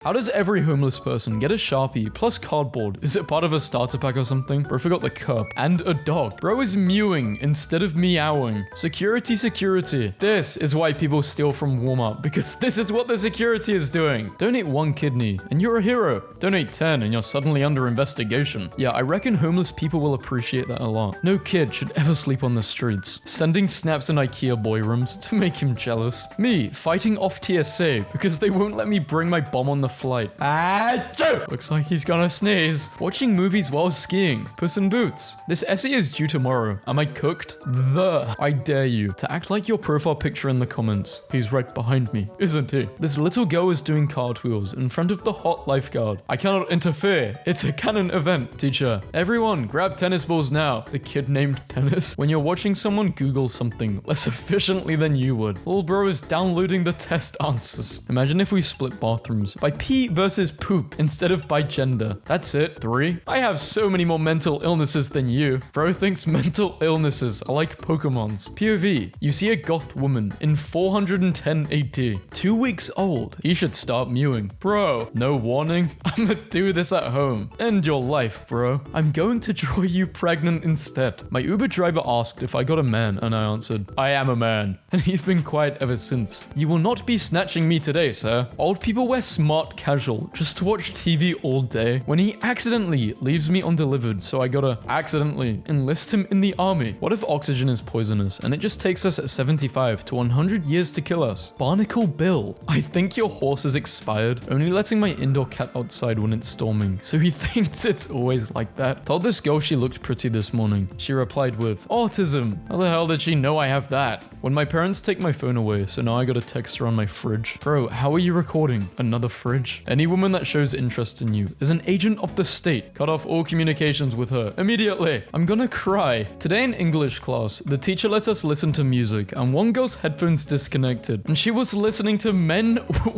How does every homeless person get a Sharpie plus cardboard? Is it part of a starter pack or something? Bro forgot the cup. And a dog. Bro is mewing instead of meowing. Security, security. This is why people steal from Walmart, because this is what the security is doing. Donate 1 kidney and you're a hero. Donate 10 and you're suddenly under investigation. Yeah, I reckon homeless people will appreciate that a lot. No kid should ever sleep on the streets. Sending snaps in IKEA boy rooms to make him jealous. Me fighting off TSA because they won't let me bring my bomb on the flight. Looks like he's gonna sneeze. Watching movies while skiing. Puss in Boots. This essay is due tomorrow. Am I cooked? I dare you to act like your profile picture in the comments. He's right behind me, isn't he? This little girl is doing cartwheels in front of the hot lifeguard. I cannot interfere. It's a canon event. Teacher, everyone grab tennis balls now. The kid named Tennis. When you're watching someone Google something less efficiently than you would. Little bro is downloading the test answers. Imagine if we split bathrooms by pee versus poop instead of by gender. That's it. 3. I have so many more mental illnesses than you. Bro thinks mental illnesses are like Pokemons. POV. You see a goth woman in 410 AD. 2 weeks old. You should start mewing. Bro, no warning. I'ma do this at home. End your life, bro. I'm going to draw you pregnant instead. My Uber driver asked if I got a man and I answered, I am a man. And he's been quiet ever since. You will not be snatching me today, sir. Old people wear smart casual just to watch TV all day. When he accidentally leaves me undelivered, so I gotta accidentally enlist him in the army. What if oxygen is poisonous and it just takes us 75 to 100 years to kill us? Barnacle Bill. I think your horse is expired. Only letting my indoor cat outside when it's storming, so he thinks it's always like that. Told this girl she looked pretty this morning. She replied with, autism. How the hell did she know I have that? When my parents take my phone away, so now I gotta text her on my fridge. Bro, how are you recording? Another fridge? Any woman that shows interest in you is an agent of the state. Cut off all communications with her immediately. I'm gonna cry. Today in English class, the teacher let us listen to music and one girl's headphones disconnected and she was listening to men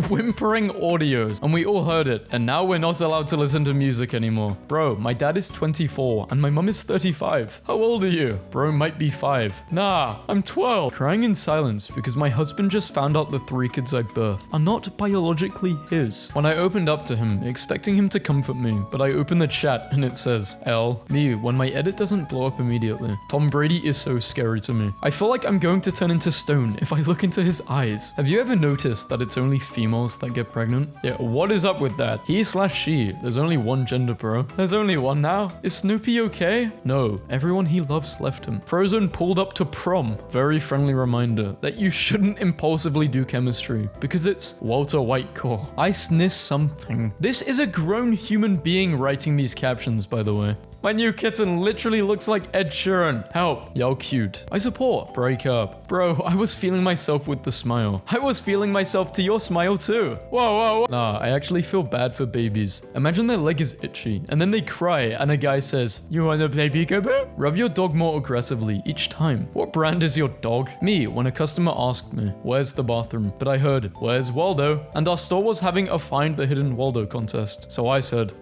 whimpering audios and we all heard it and now we're not allowed to listen to music anymore. Bro, my dad is 24 and my mum is 35. How old are you? Bro might be 5. Nah, I'm 12. Crying in silence because my husband just found out the 3 kids I birthed are not biologically his. When I opened up to him, expecting him to comfort me, but I open the chat and it says, L, me, when my edit doesn't blow up immediately. Tom Brady is so scary to me. I feel like I'm going to turn into stone if I look into his eyes. Have you ever noticed that it's only females that get pregnant? Yeah, what is up with that? He/she. There's only one gender, bro. There's only one now. Is Snoopy okay? No, everyone he loves left him. Frozen pulled up to prom. Very friendly reminder that you shouldn't impulsively do chemistry because it's Walter White core. I sniss something. This is a grown human being writing these captions, by the way. My new kitten literally looks like Ed Sheeran. Help. Y'all cute. I support. Break up. Bro, I was feeling myself with the smile. I was feeling myself to your smile too. Whoa. Nah, I actually feel bad for babies. Imagine their leg is itchy and then they cry and a guy says, you want a baby go? Rub your dog more aggressively each time. What brand is your dog? Me, when a customer asked me, where's the bathroom? But I heard, where's Waldo? And our store was having a Find the Hidden Waldo contest. So I said,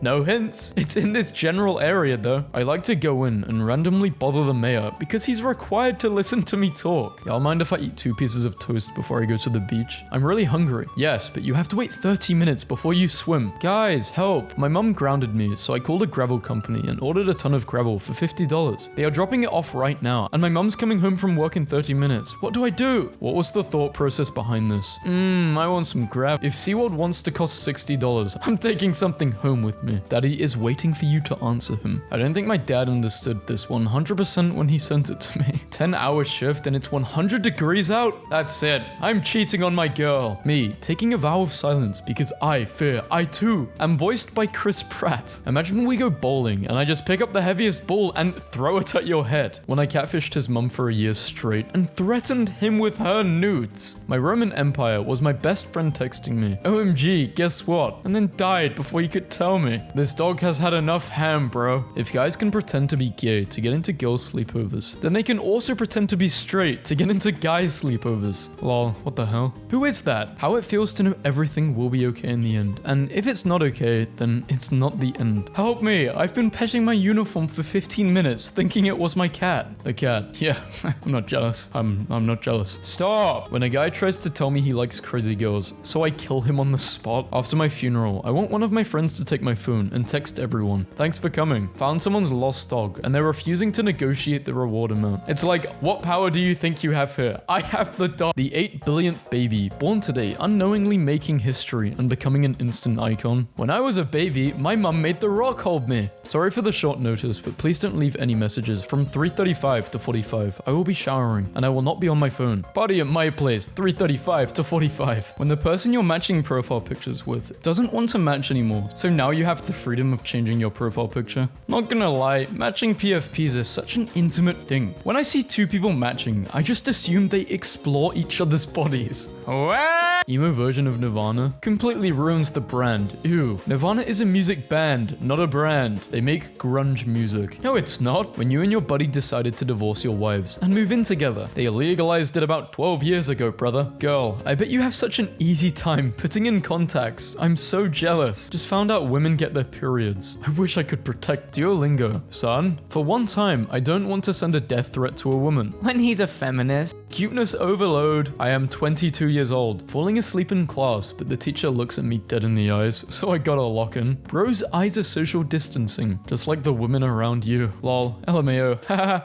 no hints. It's in this general area though. I like to go in and randomly bother the mayor because he's required to listen to me talk. Y'all mind if I eat 2 pieces of toast before I go to the beach? I'm really hungry. Yes, but you have to wait 30 minutes before you swim. Guys, help. My mum grounded me, so I called a gravel company and ordered a ton of gravel for $50. They are dropping it off right now, and my mum's coming home from work in 30 minutes. What do I do? What was the thought process behind this? I want some gravel. If SeaWorld wants to cost $60, I'm taking something home with me. Daddy is waiting for you to answer him. I don't think my dad understood this 100% when he sent it to me. 10-hour shift and it's 100 degrees out? That's it. I'm cheating on my girl. Me, taking a vow of silence because I fear I too am voiced by Chris Pratt. Imagine we go bowling and I just pick up the heaviest ball and throw it at your head. When I catfished his mum for a year straight and threatened him with her nudes. My Roman Empire was my best friend texting me, OMG, guess what? And then died before you could tell me. This dog has had enough ham, bro. bro. If guys can pretend to be gay to get into girls' sleepovers, then they can also pretend to be straight to get into guys' sleepovers. Lol, what the hell? Who is that? How it feels to know everything will be okay in the end. And if it's not okay, then it's not the end. Help me, I've been petting my uniform for 15 minutes thinking it was my cat. The cat, yeah, I'm not jealous. I'm not jealous. Stop! When a guy tries to tell me he likes crazy girls, so I kill him on the spot. After my funeral, I want one of my friends to take my phone and text everyone. Thanks for coming. Found someone's lost dog and they're refusing to negotiate the reward amount. It's like, what power do you think you have here? I have the dog. The 8 billionth baby, born today, unknowingly making history and becoming an instant icon. When I was a baby, my mum made The Rock hold me. Sorry for the short notice, but please don't leave any messages from 3:35 to 45. I will be showering and I will not be on my phone. Party at my place, 3:35 to 45. When the person you're matching profile pictures with doesn't want to match anymore, so now you have the freedom of changing your profile picture. Not gonna lie, matching PFPs is such an intimate thing. When I see two people matching, I just assume they explore each other's bodies. What? Emo version of Nirvana completely ruins the brand. Ew. Nirvana is a music band, not a brand. They make grunge music. No, it's not. When you and your buddy decided to divorce your wives and move in together, they legalized it about 12 years ago, brother. Girl, I bet you have such an easy time putting in contacts. I'm so jealous. Just found out women get their periods. I wish I could protect Duolingo. Son, for one time, I don't want to send a death threat to a woman. When he's a feminist. Cuteness overload. I am 22 years old, falling asleep in class, but the teacher looks at me dead in the eyes, so I gotta lock in. Bro's eyes are social distancing, just like the women around you. Lol, LMAO, haha,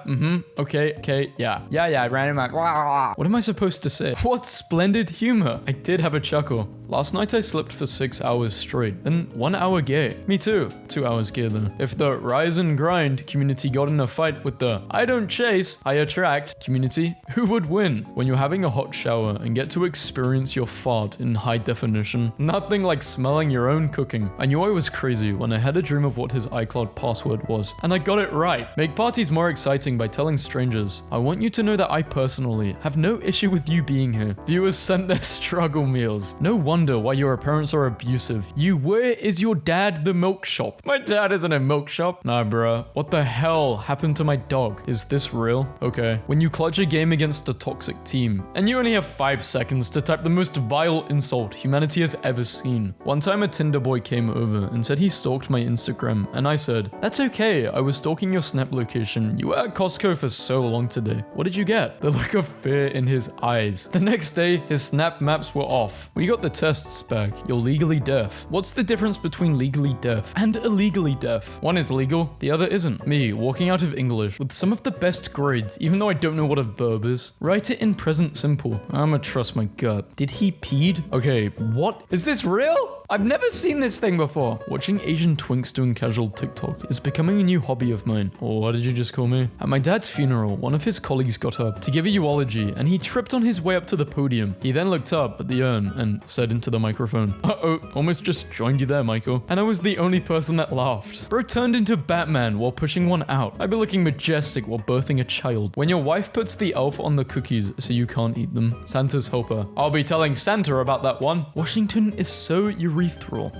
okay, yeah, random act. What am I supposed to say? What splendid humor. I did have a chuckle. Last night I slept for 6 hours straight, then 1 hour gay. Me too. 2 hours gay though. If the rise and grind community got in a fight with the I don't chase, I attract community, who would win? When you're having a hot shower and get to experience your fart in high definition, nothing like smelling your own cooking. I knew I was crazy when I had a dream of what his iCloud password was, and I got it right. Make parties more exciting by telling strangers. I want you to know that I personally have no issue with you being here. Viewers sent their struggle meals. No wonder why your parents are abusive. Where is your dad the milk shop? My dad isn't a milk shop. Nah, bruh. What the hell happened to my dog? Is this real? Okay. When you clutch a game against a toxic team, and you only have 5 seconds to type the most vile insult humanity has ever seen. One time a Tinder boy came over and said he stalked my Instagram, and I said, that's okay, I was stalking your Snap location. You were at Costco for so long today. What did you get? The look of fear in his eyes. The next day, his Snap maps were off. We got the tests back. You're legally deaf. What's the difference between legally deaf and illegally deaf? One is legal, the other isn't. Me, walking out of English with some of the best grades, even though I don't know what a verb is. Write it in present simple. I'ma trust my gut. Did he peed? Okay, what? Is this real? I've never seen this thing before. Watching Asian twinks doing casual TikTok is becoming a new hobby of mine. Oh, what did you just call me? At my dad's funeral, one of his colleagues got up to give a eulogy and he tripped on his way up to the podium. He then looked up at the urn and said into the microphone, uh-oh, almost just joined you there, Michael. And I was the only person that laughed. Bro turned into Batman while pushing one out. I'd be looking majestic while birthing a child. When your wife puts the elf on the cookies so you can't eat them, Santa's helper. I'll be telling Santa about that one. Washington is so urethral.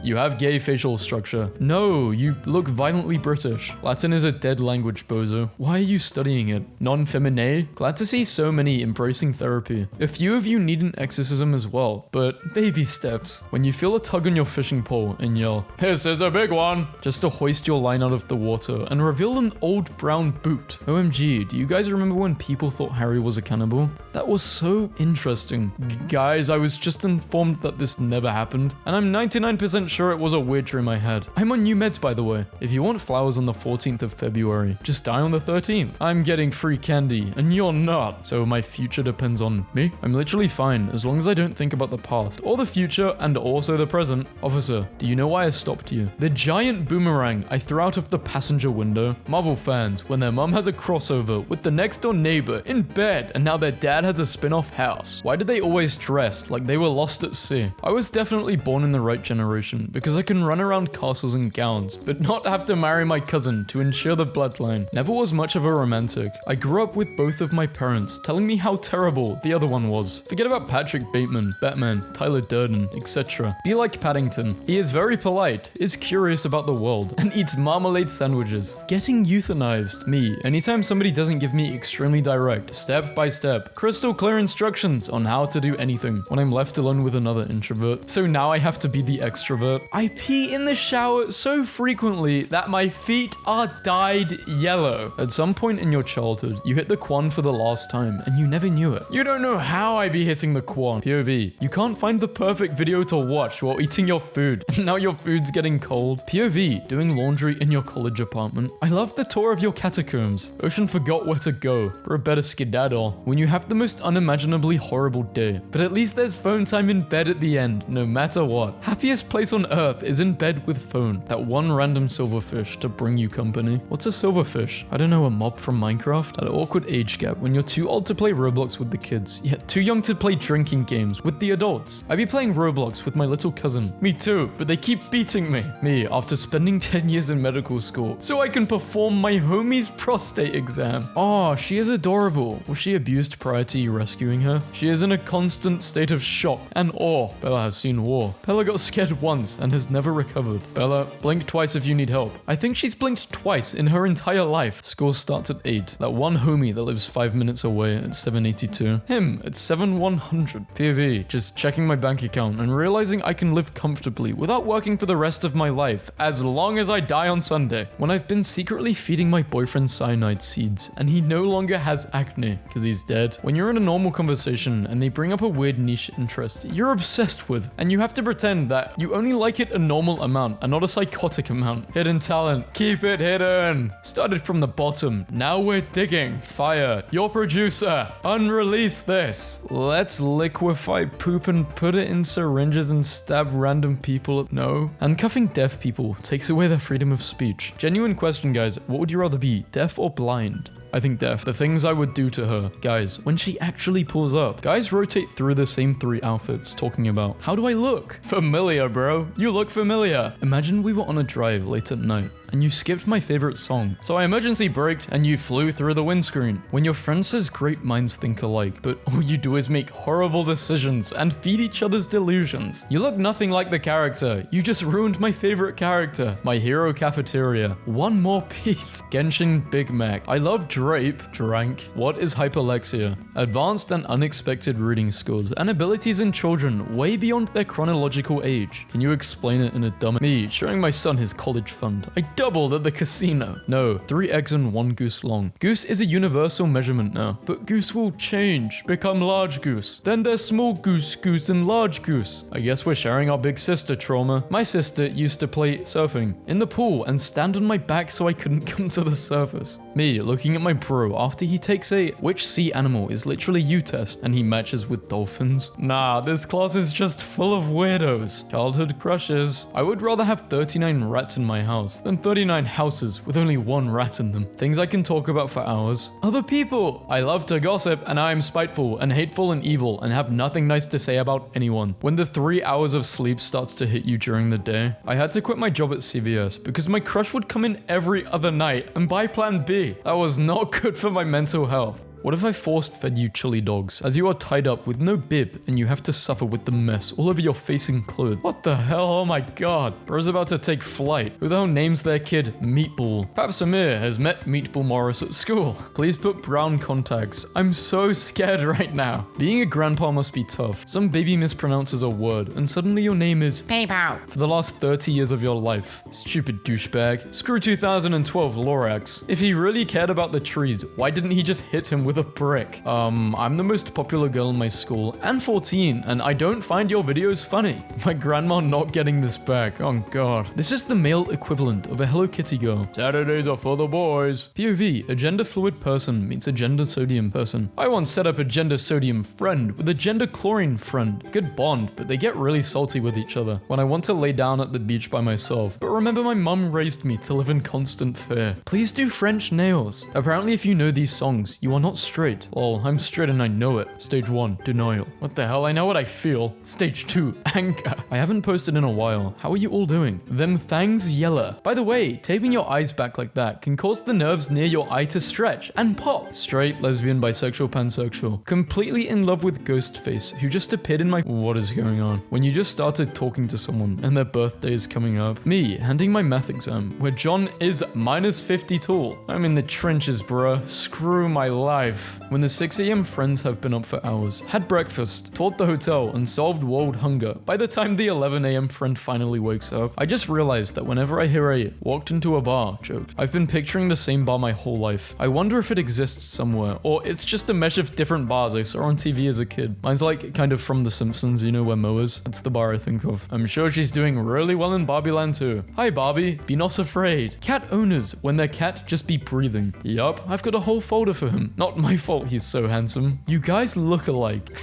You have gay facial structure. No, you look violently British. Latin is a dead language, bozo. Why are you studying it? Non-feminine? Glad to see so many embracing therapy. A few of you need an exorcism as well, but baby steps. When you feel a tug on your fishing pole and yell, this is a big one, just to hoist your line out of the water and reveal an old brown boot. OMG, do you guys remember when people thought Harry was a cannibal? That was so interesting. Guys, I was just informed that this never happened, and I'm 99% sure it was a weird dream I had. I'm on new meds, by the way. If you want flowers on the 14th of February, just die on the 13th. I'm getting free candy, and you're not. So my future depends on me. I'm literally fine, as long as I don't think about the past, or the future, and also the present. Officer, do you know why I stopped you? The giant boomerang I threw out of the passenger window. Marvel fans, when their mom has a crossover with the next door neighbor in bed, and now their dad has a spin-off house. Why did they always dress like they were lost at sea? I was definitely born in the right right generation because I can run around castles and gowns, but not have to marry my cousin to ensure the bloodline. Never was much of a romantic. I grew up with both of my parents telling me how terrible the other one was. Forget about Patrick Bateman, Batman, Tyler Durden, etc. Be like Paddington. He is very polite, is curious about the world, and eats marmalade sandwiches. Getting euthanized. Me. Anytime somebody doesn't give me extremely direct, step by step, crystal clear instructions on how to do anything when I'm left alone with another introvert. So now I have to be the extrovert. I pee in the shower so frequently that my feet are dyed yellow. At some point in your childhood, you hit the quan for the last time and you never knew it. You don't know how I be hitting the quan. POV. You can't find the perfect video to watch while eating your food. Now your food's getting cold. POV. Doing laundry in your college apartment. I love the tour of your catacombs. Ocean forgot where to go. We're a better skedaddle. When you have the most unimaginably horrible day. But at least there's phone time in bed at the end, no matter what. Happiest place on earth is in bed with phone. That one random silverfish to bring you company. What's a silverfish? I don't know, a mob from Minecraft? That awkward age gap when you're too old to play Roblox with the kids, yet too young to play drinking games with the adults. I be playing Roblox with my little cousin. Me too, but they keep beating me. Me, after spending 10 years in medical school, so I can perform my homie's prostate exam. Oh, she is adorable. Was she abused prior to you rescuing her? She is in a constant state of shock and awe. Bella has seen war. Bella got scared once and has never recovered. Bella, blink twice if you need help. I think she's blinked twice in her entire life. School starts at 8. That one homie that lives 5 minutes away at 782. Him at 7100. POV, just checking my bank account and realizing I can live comfortably without working for the rest of my life as long as I die on Sunday. When I've been secretly feeding my boyfriend cyanide seeds and he no longer has acne because he's dead. When you're in a normal conversation and they bring up a weird niche interest you're obsessed with and you have to pretend that you only like it a normal amount and not a psychotic amount. Hidden talent. Keep it hidden. Started from the bottom. Now we're digging. Fire. Your producer. Unrelease this. Let's liquefy poop and put it in syringes and stab random people. No. Handcuffing deaf people takes away their freedom of speech. Genuine question, guys. What would you rather be? Deaf or blind? I think deaf. The things I would do to her. Guys, when she actually pulls up, guys rotate through the same 3 outfits talking about, how do I look? Familiar, bro. You look familiar. Imagine we were on a drive late at night and you skipped my favorite song. So I emergency braked and you flew through the windscreen. When your friend says great minds think alike, but all you do is make horrible decisions and feed each other's delusions. You look nothing like the character. You just ruined my favorite character. My hero cafeteria. One more piece. Genshin Big Mac. I love drape. Drank. What is hyperlexia? Advanced and unexpected reading skills and abilities in children way beyond their chronological age. Can you explain it in a dumb... Me showing my son his college fund. I doubled at the casino. No, 3 eggs and 1 goose long. Goose is a universal measurement now, but goose will change, become large goose. Then there's small goose, goose, and large goose. I guess we're sharing our big sister trauma. My sister used to play surfing in the pool and stand on my back so I couldn't come to the surface. Me looking at my bro after he takes a which sea animal is literally you test and he matches with dolphins. Nah, this class is just full of weirdos. Childhood crushes. I would rather have 39 rats in my house than 39 houses with only 1 rat in them. Things I can talk about for hours. Other people. I love to gossip and I am spiteful and hateful and evil and have nothing nice to say about anyone. When the 3 hours of sleep starts to hit you during the day, I had to quit my job at CVS because my crush would come in every other night and buy Plan B. That was not good for my mental health. What if I forced fed you chili dogs as you are tied up with no bib and you have to suffer with the mess all over your face and clothes? What the hell? Oh my god. Bro's about to take flight. Who the hell names their kid Meatball? Perhaps Amir has met Meatball Morris at school. Please put brown contacts. I'm so scared right now. Being a grandpa must be tough. Some baby mispronounces a word and suddenly your name is PayPal for the last 30 years of your life. Stupid douchebag. Screw 2012 Lorax. If he really cared about the trees, why didn't he just hit him with a brick? I'm the most popular girl in my school and 14 and I don't find your videos funny. My grandma not getting this back. Oh god. This is the male equivalent of a Hello Kitty girl. Saturdays are for the boys. POV, a gender fluid person meets a gender sodium person. I once set up a gender sodium friend with a gender chlorine friend. Good bond, but they get really salty with each other when I want to lay down at the beach by myself. But remember my mum raised me to live in constant fear. Please do French nails. Apparently if you know these songs, you are not straight. Lol, I'm straight and I know it. Stage 1, denial. What the hell? I know what I feel. Stage 2, anger. I haven't posted in a while. How are you all doing? Them thangs yeller. By the way, taping your eyes back like that can cause the nerves near your eye to stretch and pop. Straight, lesbian, bisexual, pansexual. Completely in love with Ghostface, who just appeared in my... What is going on? When you just started talking to someone and their birthday is coming up. Me, handing my math exam, where John is -50 tall. I'm in the trenches, bruh. Screw my life. When the 6 a.m. friends have been up for hours, had breakfast, toured the hotel, and solved world hunger. By the time the 11 a.m. friend finally wakes up, I just realized that whenever I hear a walked into a bar joke, I've been picturing the same bar my whole life. I wonder if it exists somewhere, or it's just a mesh of different bars I saw on TV as a kid. Mine's like kind of from The Simpsons, you know where Mo is? That's the bar I think of. I'm sure she's doing really well in Barbie Land too. Hi Barbie, be not afraid. Cat owners, when their cat just be breathing. Yup, I've got a whole folder for him. Not my fault he's so handsome. You guys look alike.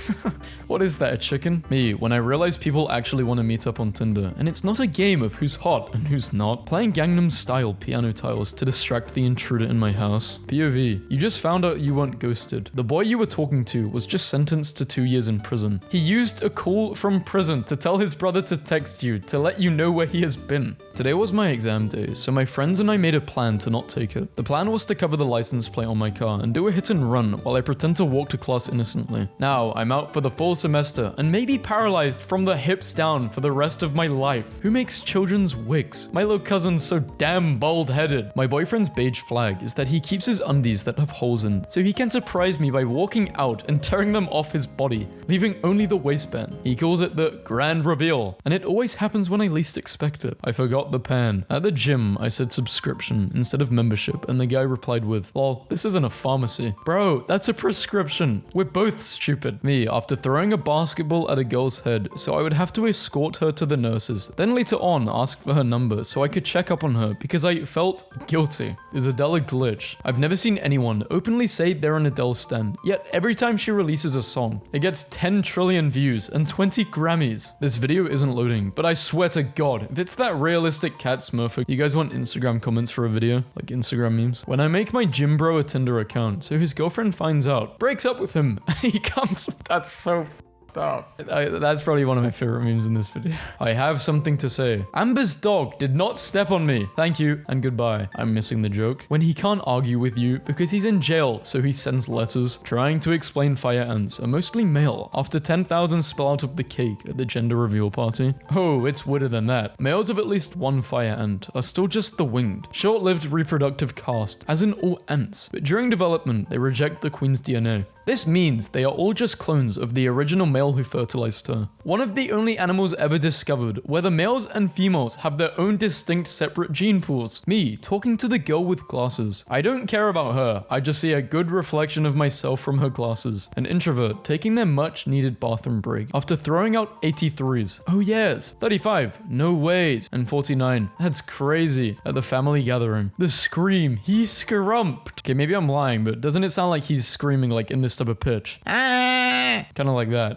What is that, a chicken? Me, when I realize people actually want to meet up on Tinder, and it's not a game of who's hot and who's not. Playing Gangnam Style piano tiles to distract the intruder in my house. POV, you just found out you weren't ghosted. The boy you were talking to was just sentenced to 2 years in prison. He used a call from prison to tell his brother to text you to let you know where he has been. Today was my exam day, so my friends and I made a plan to not take it. The plan was to cover the license plate on my car and do a hit and run while I pretend to walk to class innocently. Now, I'm out for the full semester and may be paralyzed from the hips down for the rest of my life. Who makes children's wigs? My little cousin's so damn bald-headed. My boyfriend's beige flag is that he keeps his undies that have holes in, so he can surprise me by walking out and tearing them off his body, leaving only the waistband. He calls it the grand reveal, and it always happens when I least expect it. I forgot the pan. At the gym, I said subscription instead of membership, and the guy replied with, lol, this isn't a pharmacy. Bro, that's a prescription. We're both stupid. Me, after throwing a basketball at a girl's head, so I would have to escort her to the nurses, then later on ask for her number so I could check up on her because I felt guilty. Is Adele a glitch? I've never seen anyone openly say they're an Adele stan, yet every time she releases a song, it gets 10 trillion views and 20 Grammys. This video isn't loading, but I swear to God, if it's that realistic cat smurfer, you guys want Instagram comments for a video? Like Instagram memes? When I make my gym bro a Tinder account, so his girlfriend finds out, breaks up with him, and he comes, that's so up. That's probably one of my favorite memes in this video. I have something to say. Amber's dog did not step on me. Thank you and goodbye. I'm missing the joke. When he can't argue with you because he's in jail, so he sends letters trying to explain fire ants are mostly male after 10,000 spill out of the cake at the gender reveal party. Oh, it's weirder than that. Males of at least one fire ant are still just the winged, short-lived reproductive caste, as in all ants, but during development, they reject the queen's DNA. This means they are all just clones of the original male who fertilized her. One of the only animals ever discovered where the males and females have their own distinct separate gene pools. Me, talking to the girl with glasses. I don't care about her, I just see a good reflection of myself from her glasses. An introvert taking their much needed bathroom break after throwing out 83s. Oh yes. 35, no ways. And 49, that's crazy. At the family gathering. The scream, he scrumped. Okay, maybe I'm lying, but doesn't it sound like he's screaming like in this type of pitch? Kind of like that.